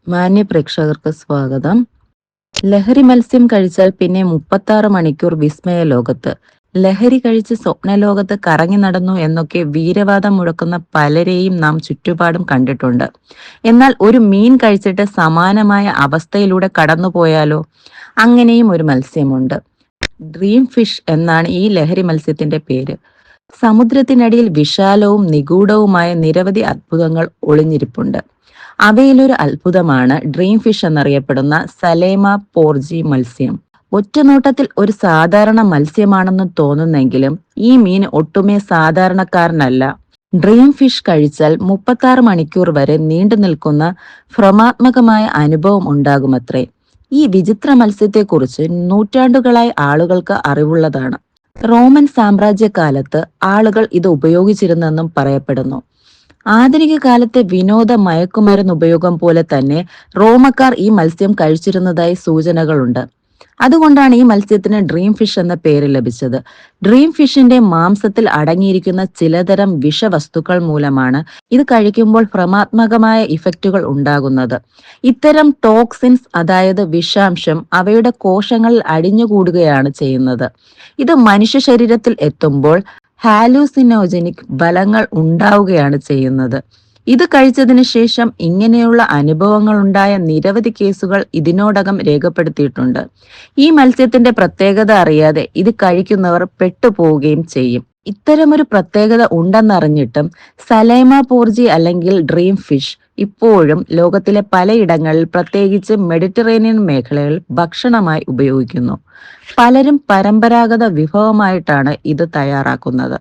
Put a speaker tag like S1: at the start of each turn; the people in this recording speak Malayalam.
S1: മാന്യ പ്രേക്ഷകർക്ക് സ്വാഗതം. ലഹരി മത്സ്യം കഴിച്ചാൽ പിന്നെ 36 മണിക്കൂർ വിസ്മയ ലോകത്ത്. ലഹരി കഴിച്ച് സ്വപ്നലോകത്ത് കറങ്ങി നടന്നു എന്നൊക്കെ വീരവാദം മുഴക്കുന്ന പലരെയും നാം ചുറ്റുപാടും കണ്ടിട്ടുണ്ട്. എന്നാൽ ഒരു മീൻ കഴിച്ചിട്ട് സമാനമായ അവസ്ഥയിലൂടെ കടന്നുപോയാലോ? അങ്ങനെയും ഒരു മത്സ്യമുണ്ട്. ഡ്രീം ഫിഷ് എന്നാണ് ഈ ലഹരി മത്സ്യത്തിന്റെ പേര്. സമുദ്രത്തിനടിയിൽ വിശാലവും നിഗൂഢവുമായ നിരവധി അത്ഭുതങ്ങൾ ഒളിഞ്ഞിരിപ്പുണ്ട്. അവയിലൊരു അത്ഭുതമാണ് ഡ്രീം ഫിഷ് എന്നറിയപ്പെടുന്ന സലേമ പോർജി മത്സ്യം. ഒറ്റനോട്ടത്തിൽ ഒരു സാധാരണ മത്സ്യമാണെന്ന് തോന്നുന്നെങ്കിലും ഈ മീൻ ഒട്ടുമേ സാധാരണക്കാരനല്ല. ഡ്രീം ഫിഷ് കഴിച്ചാൽ 36 മണിക്കൂർ വരെ നീണ്ടു നിൽക്കുന്ന ഭ്രമാത്മകമായ അനുഭവം ഉണ്ടാകുമത്രേ. ഈ വിചിത്ര മത്സ്യത്തെക്കുറിച്ച് നൂറ്റാണ്ടുകളായി ആളുകൾക്ക് അറിവുള്ളതാണ്. റോമൻ സാമ്രാജ്യകാലത്ത് ആളുകൾ ഇത് ഉപയോഗിച്ചിരുന്നെന്നും പറയപ്പെടുന്നു. ആധുനിക കാലത്തെ വിനോദ മയക്കുമരുന്ന് ഉപയോഗം പോലെ തന്നെ റോമക്കാർ ഈ മത്സ്യം കഴിച്ചിരുന്നതായി സൂചനകളുണ്ട്. അതുകൊണ്ടാണ് ഈ മത്സ്യത്തിന് ഡ്രീം ഫിഷ് എന്ന പേര് ലഭിച്ചത്. ഡ്രീം ഫിഷിന്റെ മാംസത്തിൽ അടങ്ങിയിരിക്കുന്ന ചിലതരം വിഷവസ്തുക്കൾ മൂലമാണ് ഇത് കഴിക്കുമ്പോൾ ഭ്രമാത്മകമായ ഇഫക്റ്റുകൾ ഉണ്ടാകുന്നത്. ഇത്തരം ടോക്സിൻസ്, അതായത് വിഷാംശം, അവയുടെ കോശങ്ങളിൽ അടിഞ്ഞുകൂടുകയാണ് ചെയ്യുന്നത്. ഇത് മനുഷ്യ ശരീരത്തിൽ എത്തുമ്പോൾ ഹാലൂസിനോജനിക് ഫലങ്ങൾ ഉണ്ടാവുകയാണ് ചെയ്യുന്നത്. ഇത് കഴിച്ചതിന് ശേഷം ഇങ്ങനെയുള്ള അനുഭവങ്ങൾ ഉണ്ടായ നിരവധി കേസുകൾ ഇതിനോടകം രേഖപ്പെടുത്തിയിട്ടുണ്ട്. ഈ മത്സ്യത്തിന്റെ പ്രത്യേകത അറിയാതെ ഇത് കഴിക്കുന്നവർ പെട്ടുപോവുകയും ചെയ്യും. ഇത്തരമൊരു പ്രത്യേകത ഉണ്ടെന്നറിഞ്ഞിട്ടും സലൈമ പോർജി അല്ലെങ്കിൽ ഡ്രീം ഫിഷ് ഇപ്പോഴും ലോകത്തിലെ പലയിടങ്ങളിൽ, പ്രത്യേകിച്ച് മെഡിറ്ററേനിയൻ മേഖലകളിൽ ഭക്ഷണമായി ഉപയോഗിക്കുന്നു. പലരും പരമ്പരാഗത വിഭവമായിട്ടാണ് ഇത് തയ്യാറാക്കുന്നത്.